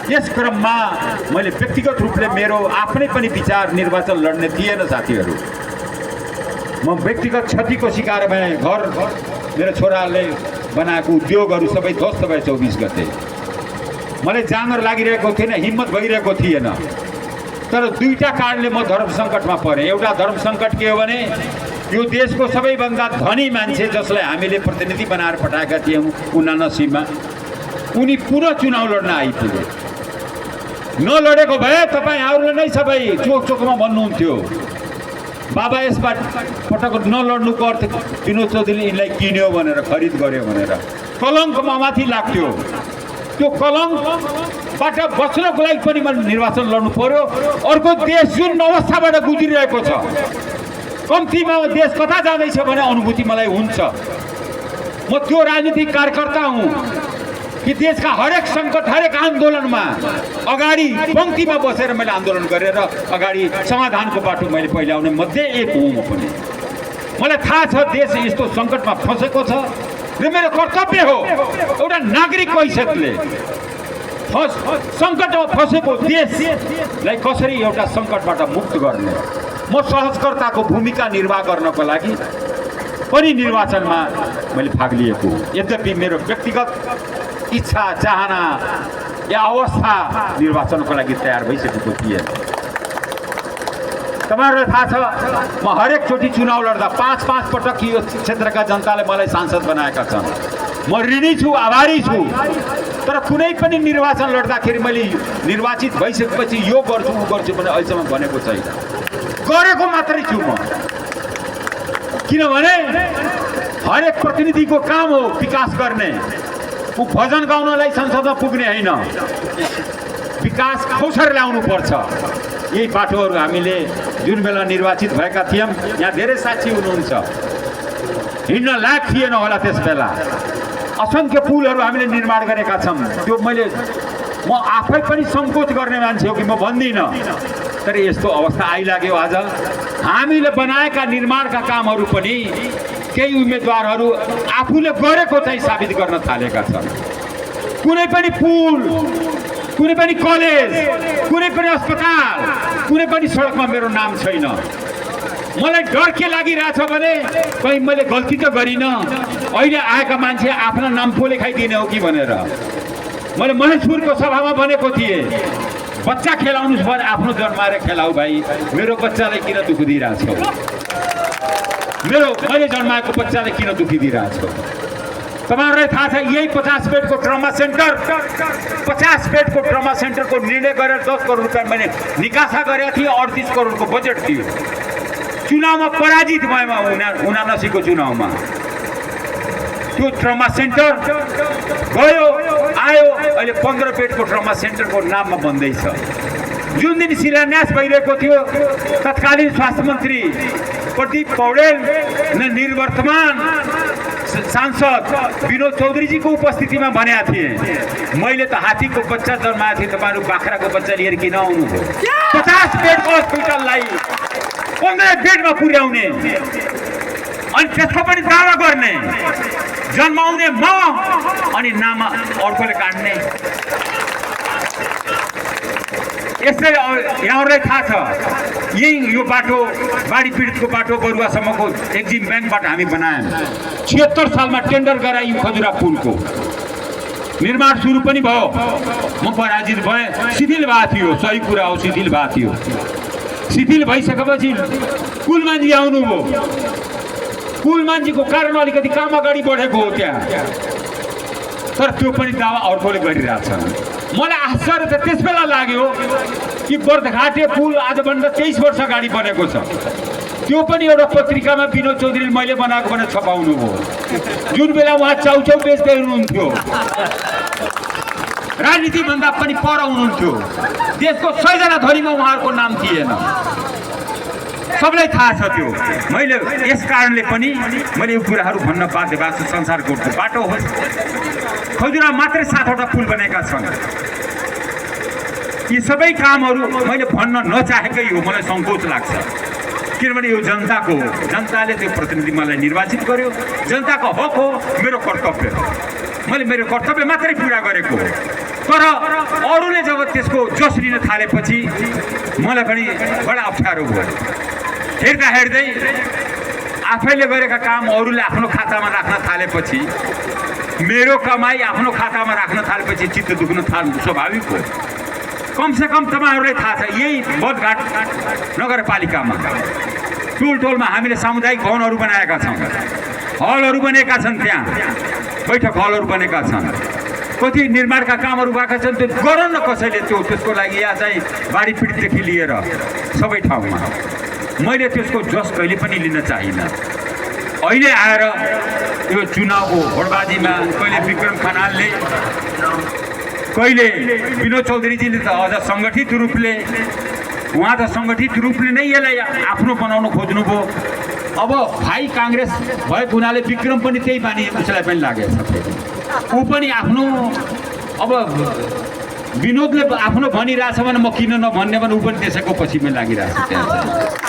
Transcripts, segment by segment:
यस क्रममा मैले व्यक्तिगत रूपले मेरो आफ्नै पनि विचार निर्वाचन लड्ने थिएन साथीहरू। म व्यक्तिगत क्षतिको शिकार भएँ। घर मेरो छोराले बनाएको उद्योगहरू सबै ध्वस्त भए 24 गते। मलाई जाँगर लागिरहेको थिएन, हिम्मत भइरहेको थिएन। तर दुईटा कारणले म धर्म सङ्कटमा परेँ। एउटा धर्म सङ्कट के हो भने यो देशको सबैभन्दा धनी मान्छे जसलाई हामीले प्रतिनिधि बनाएर पठाएका थियौँ 79मा, उनी पुनः चुनाव लड्न आइपुगे। नलडेको भए तपाईँहरूले नै सबै चोक चोकमा भन्नुहुन्थ्यो बाबा यसबाट पटक नलड्नुको अर्थ विनोद चौधरीले यिनलाई किन्यो भनेर, खरिद गर्यो भनेर कलङ्क माथि लाग्थ्यो। त्यो कलङ्कबाट बच्नको लागि पनि मैले निर्वाचन लड्नु पर्यो। अर्को देश जुन अवस्थाबाट गुज्रिरहेको छ, कम्तीमा देश कता जाँदैछ भन्ने अनुभूति मलाई हुन्छ। म त्यो राजनीतिक कार्यकर्ता हुँ कि देशका हरेक सङ्कट, हरेक आन्दोलनमा अगाडि पङ्क्तिमा बसेर मैले आन्दोलन गरेर अगाडि समाधानको बाटो मैले पहिला आउने मध्ये एक हुँ म पनि। मलाई थाहा छ देश यस्तो सङ्कटमा फँसेको छ र मेरो कर्तव्य हो एउटा नागरिक हैसियतले सङ्कटमा फँसेको देशलाई कसरी एउटा सङ्कटबाट मुक्त गर्ने। म सहजकर्ताको भूमिका निर्वाह गर्नको लागि पनि निर्वाचनमा मैले भाग लिएको। यद्यपि मेरो व्यक्तिगत इच्छा, चाहना या अवस्था निर्वाचनको लागि तयार भइसकेको थिएन। तपाईँहरूलाई थाहा छ म हरेकचोटि चुनाव लड्दा 5-5 पटक यो क्षेत्रका जनताले मलाई सांसद बनाएका छन्। म ऋणी छु, आभारी छु। तर कुनै पनि निर्वाचन लड्दाखेरि मैले निर्वाचित भइसकेपछि यो गर्छु ऊ गर्छु भने अहिलेसम्म भनेको छैन। गरेको मात्रै छु म। किनभने हरेक प्रतिनिधिको काम हो विकास गर्ने। ऊ भजन गाउनलाई संसदमा पुग्ने होइन, विकास खोसेर ल्याउनु पर्छ। यही बाटोहरू हामीले जुन बेला निर्वाचित भएका थियौँ, यहाँ धेरै साक्षी हुनुहुन्छ, हिँड्न लायक थिएन होला त्यस बेला। असङ्ख्य पुलहरू हामीले निर्माण गरेका छौँ। त्यो म आफै पनि सङ्कोच गर्ने मान्छे हो कि म भन्दिनँ। तर यस्तो अवस्था आइलाग्यो। आज हामीले बनाएका निर्माणका कामहरू पनि केही उम्मेदवारहरू आफूले गरेको चाहिँ साबित गर्न थालेका छन्। कुनै पनि पुल, कुनै पनि कलेज, कुनै पनि अस्पताल, कुनै पनि सडकमा मेरो नाम छैन। मलाई डर के लागिरहेछ भने कहीँ मैले गल्ती त गरिनँ, अहिले आएका मान्छे आफ्ना नाम पो लेखाइदिने हो कि भनेर। मैले महेशपुरको सभामा भनेको थिएँ बच्चा खेलाउनुहोस् भने आफ्नो जन्माएर खेलाऊ भाइ, मेरो बच्चालाई किन दुःख दिइरहेछ? मैले जन्माएको बच्चालाई किन दुःखी दिइरहेछ? तपाईँहरूलाई थाहा छ यही 50 बेडको ट्रमा सेन्टर, 50 बेडको ट्रमा सेन्टरको निर्णय गरेर 10 करोड रुपियाँ मैले निकासा गरेका थिएँ। 38 करोडको बजेट थियो। चुनावमा पराजित भएमा 79को चुनावमा त्यो ट्रमा सेन्टर गयो आयो। अहिले 15 बेडको ट्रमा सेन्टरको नाममा बन्दैछ। जुन दिन शिलान्यास भइरहेको थियो तत्कालीन स्वास्थ्य मन्त्री प्रदीप पौडेल निर्वर्तमान सांसद विनोद चौधरीजीको उपस्थितिमा भनेका थिएँ मैले त हात्तीको बच्चा जन्माएको थिएँ, तपाईँहरू बाख्राको बच्चा लिएर किन आउनुभयो? 50 बेडको हस्पिटललाई 15 बेडमा पुर्याउने अनि त्यसको पनि दावा गर्ने, जन्माउने म अनि नाम अर्कोले काट्ने। यसै यहाँहरूलाई थाहा छ यही यो बाटो बाढी पीडितको बाटो बरुवासम्मको एक्जिम ब्याङ्कबाट हामी बनायौँ। 76 सालमा टेन्डर गराइयो खजुरा पुलको निर्माण सुरु पनि भयो। म पराजित भएँ, शिथिल भएको थियो। सही कुरा हो, शिथिल भएको थियो। शिथिल भइसकेपछि कुलमानजी आउनुभयो। कुलमानजीको कारण अलिकति काम अगाडि बढेको हो त्यहाँ, तर त्यो पनि दावा अर्कोले गरिरहेछ। मलाई आश्चर्य त त्यस बेला लाग्यो कि बर्दघाटे पुल आजभन्दा 23 वर्ष अगाडि बनेको छ। त्यो पनि एउटा पत्रिकामा विनोद चौधरीले मैले बनाएको भनेर छपाउनु भयो। जुन बेला उहाँ चाउचाउ बेच्दै हुनुहुन्थ्यो, राजनीतिभन्दा पनि पर हुनुहुन्थ्यो। देशको 100 जना धनीमा उहाँहरूको नाम थिएन। सबलाई थाहा छ त्यो। मैले यस कारणले पनि मैले यो कुराहरू भन्न बाध्य भएको छु। संसारको बाटो हो, खजुरा मात्रै 7वटा पुल बनेका छन्। यी सबै कामहरू मैले भन्न नचाहेकै हो, मलाई सङ्कोच लाग्छ। किनभने यो जनताको हो, जनताले त्यो प्रतिनिधि मलाई निर्वाचित गर्यो, जनताको हक हो, मेरो कर्तव्य हो। मैले मेरो कर्तव्य मात्रै पुरा गरेको हो। तर अरूले जब त्यसको जस लिन थालेपछि मलाई पनि बडा अप्ठ्यारो भयो। हेर्दा हेर्दै आफैले गरेका काम अरूले आफ्नो खातामा राख्न थालेपछि, मेरो कमाई आफ्नो खातामा राख्न थालेपछि चित्त दुख्न थाल्नु स्वाभाविक हो। कमसेकम तपाईँहरूलाई थाहा छ, यही बदघाट नगरपालिकामा टोल टोलमा हामीले सामुदायिक भवनहरू बनाएका छौँ, हलहरू बनेका छन्, त्यहाँ बैठक हलहरू बनेका छन्, कति निर्माणका कामहरू भएका छन्। त्यो गरौँ न कसैले, त्यसको लागि यहाँ चाहिँ बाढी पीडितदेखि लिएर सबै ठाउँमा मैले त्यसको जस कहिले पनि लिन चाहिनँ। अहिले आएर यो चुनावको होडबाजीमा कहिले विक्रम खनालले, कहिले विनोद चौधरीजीले त अझ सङ्गठित रूपले, उहाँ त सङ्गठित रूपले नै यसलाई आफ्नो बनाउन खोज्नुभयो। अब भाइ काङ्ग्रेस भएको हुनाले विक्रम पनि त्यही बानी उसलाई पनि लागेको छ। ऊ पनि आफ्नो, अब विनोदले आफ्नो भनिरहेछ भने म किन नभन्ने भने ऊ पनि त्यसैको पछिमै लागिरहेको छ। त्यहाँ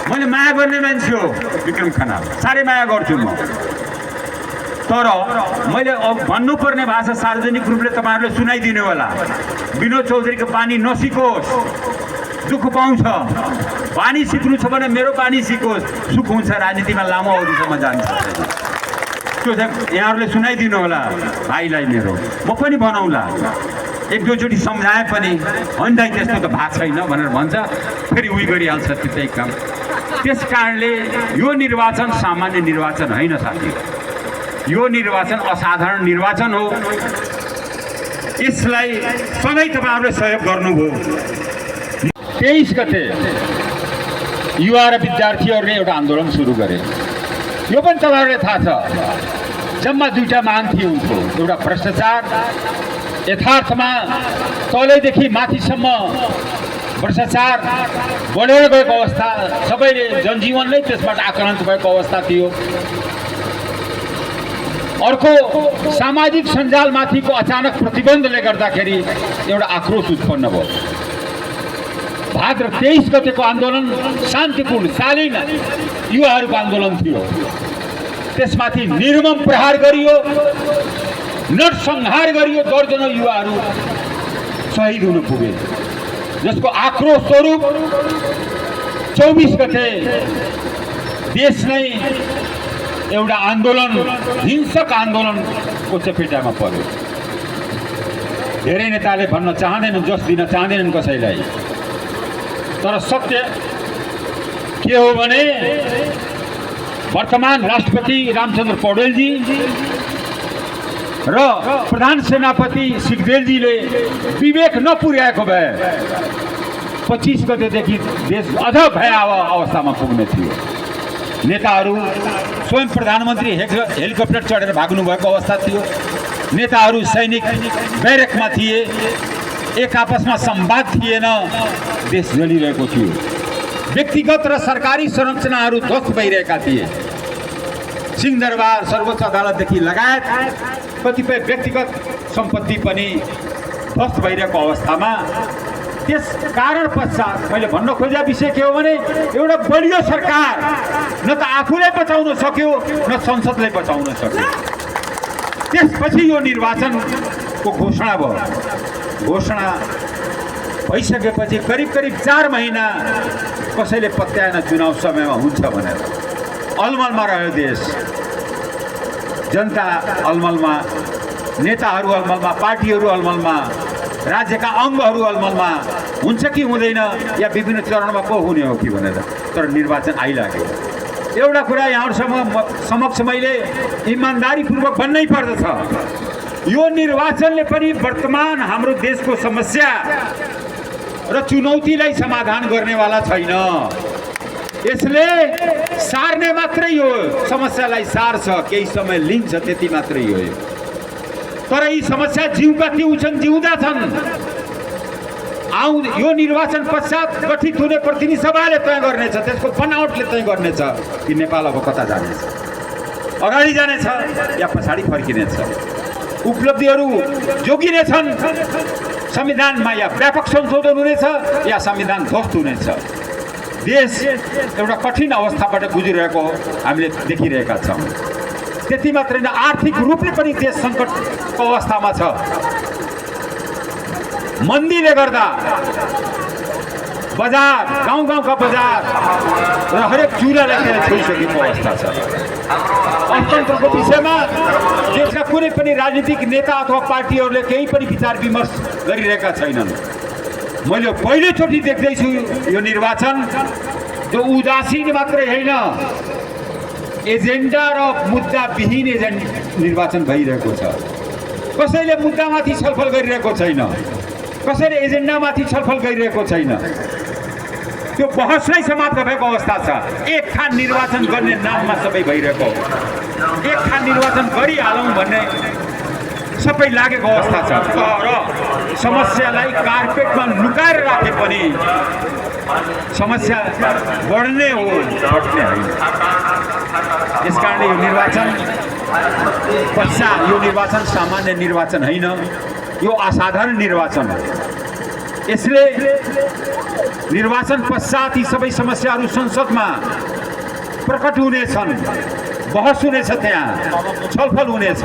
मैले माया गर्ने मान्छे हो विक्रम खनाल, साह्रै माया गर्छु म। तर मैले अब भन्नुपर्ने भाषा सार्वजनिक रूपले तपाईँहरूले सुनाइदिनु होला। विनोद चौधरीको बानी नसिकोस्, दुःख पाउँछ। बानी सिक्नु छ भने मेरो बानी सिकोस्, सुख हुन्छ, राजनीतिमा लामो अवधिसम्म जान्छ। त्यो चाहिँ यहाँहरूले सुनाइदिनु होला भाइलाई मेरो। म पनि भनौँला, एक दुईचोटि सम्झाए पनि होइन दाइ त्यस्तो त भएको छैन भनेर भन्छ, फेरि उही गरिहाल्छ त्यही काम। त्यस कारणले यो निर्वाचन सामान्य निर्वाचन होइन साथी, यो निर्वाचन असाधारण निर्वाचन हो। यसलाई सधैँ तपाईँहरूले सहयोग गर्नुभयो। 23 गते युवा र विद्यार्थीहरूले एउटा आन्दोलन सुरु गरे। यो पनि तपाईँहरूलाई थाहा छ, जम्मा दुईटा मान थियो उनको। एउटा भ्रष्टाचार, यथार्थमा तलैदेखि माथिसम्म भ्रष्टाचार बढेर गएको अवस्था, सबैले जनजीवन नै त्यसबाट आक्रान्त भएको अवस्था थियो। अर्को सामाजिक सञ्जालमाथिको अचानक प्रतिबन्धले गर्दाखेरि एउटा आक्रोश उत्पन्न भयो। भाद्र 23 गतेको आन्दोलन शान्तिपूर्ण शालीन युवाहरूको आन्दोलन थियो। त्यसमाथि निर्मम प्रहार गरियो, नरसंहार गरियो, दर्जनौं युवाहरू शहीद हुन पुगे। जसको आक्रोश स्वरूप 24 गते देश नै एउटा आन्दोलन, हिंसक आन्दोलनको चपेटामा पर्यो। धेरै नेताले भन्न चाहँदैनन्, जस दिन चाहँदैनन् कसैलाई। तर सत्य के हो भने वर्तमान राष्ट्रपति रामचन्द्र पौडेलजी र प्रधान सेनापति सिग्देलजीले विवेक नपुर्याएको भए 25 गतेदेखि देश अझ भयावह अवस्थामा पुग्ने थियो। नेताहरू स्वयं प्रधानमन्त्री हेलिकप्टर चढेर भाग्नु भएको अवस्था थियो। नेताहरू सैनिक बैरकमा थिए, एक आपसमा संवाद थिएन, देश जलिरहेको थियो। व्यक्तिगत र सरकारी संरचनाहरू ध्वस्त भइरहेका थिए। सिंहदरबार, सर्वोच्च अदालतदेखि लगायत कतिपय व्यक्तिगत सम्पत्ति पनि ध्वस्त भइरहेको अवस्थामा त्यस कारण पश्चात मैले भन्न खोजेको विषय के हो भने एउटा बलियो सरकार न त आफूलाई बचाउन सक्यो न संसदलाई बचाउन सक्यो। त्यसपछि यो निर्वाचनको घोषणा भयो। घोषणा भइसकेपछि करिब 4 महिना कसैले पत्याएन चुनाव समयमा हुन्छ भनेर। अलमलमा रह्यो देश, जनता अलमलमा, नेताहरू अलमलमा, पार्टीहरू अलमलमा, राज्यका अङ्गहरू अलमलमा, हुन्छ कि हुँदैन या विभिन्न चरणमा को हुने हो कि भनेर। तर निर्वाचन आइलाग्यो। एउटा कुरा यहाँहरूसँग समक्ष मैले इमान्दारीपूर्वक भन्नै पर्दछ, यो निर्वाचनले पनि वर्तमान हाम्रो देशको समस्या र चुनौतीलाई समाधान गर्नेवाला छैन। यसले सार्ने मात्रै यो समस्यालाई सार्छ, केही समय लिन्छ, त्यति मात्रै हो। तर यी समस्या जिउका तिउ छन्, जिउँदा छन्। यो निर्वाचन पश्चात गठित हुने प्रतिनिधि सभाले तय गर्नेछ, त्यसको बनावटले तय गर्नेछ कि नेपाल अब कता जानेछ, अगाडि जानेछ या पछाडि फर्किनेछ। उपलब्धिहरू जोगिनेछन्, संविधानमा या व्यापक संशोधन हुनेछ या संविधान ध्वस्त हुनेछ। देश एउटा कठिन अवस्थाबाट गुजिरहेको हामीले देखिरहेका छौँ। त्यति मात्रै होइन, आर्थिक रूपले पनि देश सङ्कटको अवस्थामा छ। मन्दीले गर्दा बजार, गाउँ-गाउँका बजार र हरेक चुरालाई त्यहाँ छोइसकेको अवस्था छ। अर्थतन्त्रको विषयमा देशका कुनै पनि राजनीतिक नेता अथवा पार्टीहरूले केही पनि विचार विमर्श गरिरहेका छैनन्। मैले पहिलोचोटि देख्दैछु यो निर्वाचन जो उदासीन मात्रै होइन, एजेन्डा र मुद्दाविहीन निर्वाचन भइरहेको छ। कसैले मुद्दामाथि छलफल गरिरहेको छैन, कसैले एजेन्डामाथि छलफल गरिरहेको छैन। त्यो बहस नै समाप्त भएको अवस्था छ। एक ठाउँ निर्वाचन गर्ने नाममा सबै भइरहेको, एक ठाउँ निर्वाचन गरिहालौँ भन्ने सबै लागेको अवस्था छ। तर समस्यालाई कार्पेटमा लुकाएर राखे पनि समस्या बढ्ने हो, घट्ने होइन। यसकारणले यो निर्वाचन पश्चात, यो निर्वाचन सामान्य निर्वाचन होइन, यो असाधारण निर्वाचन हो। यसले निर्वाचन पश्चात यी सबै समस्याहरू संसदमा प्रकट हुनेछन्, बहस हुनेछ, त्यहाँ छलफल हुनेछ।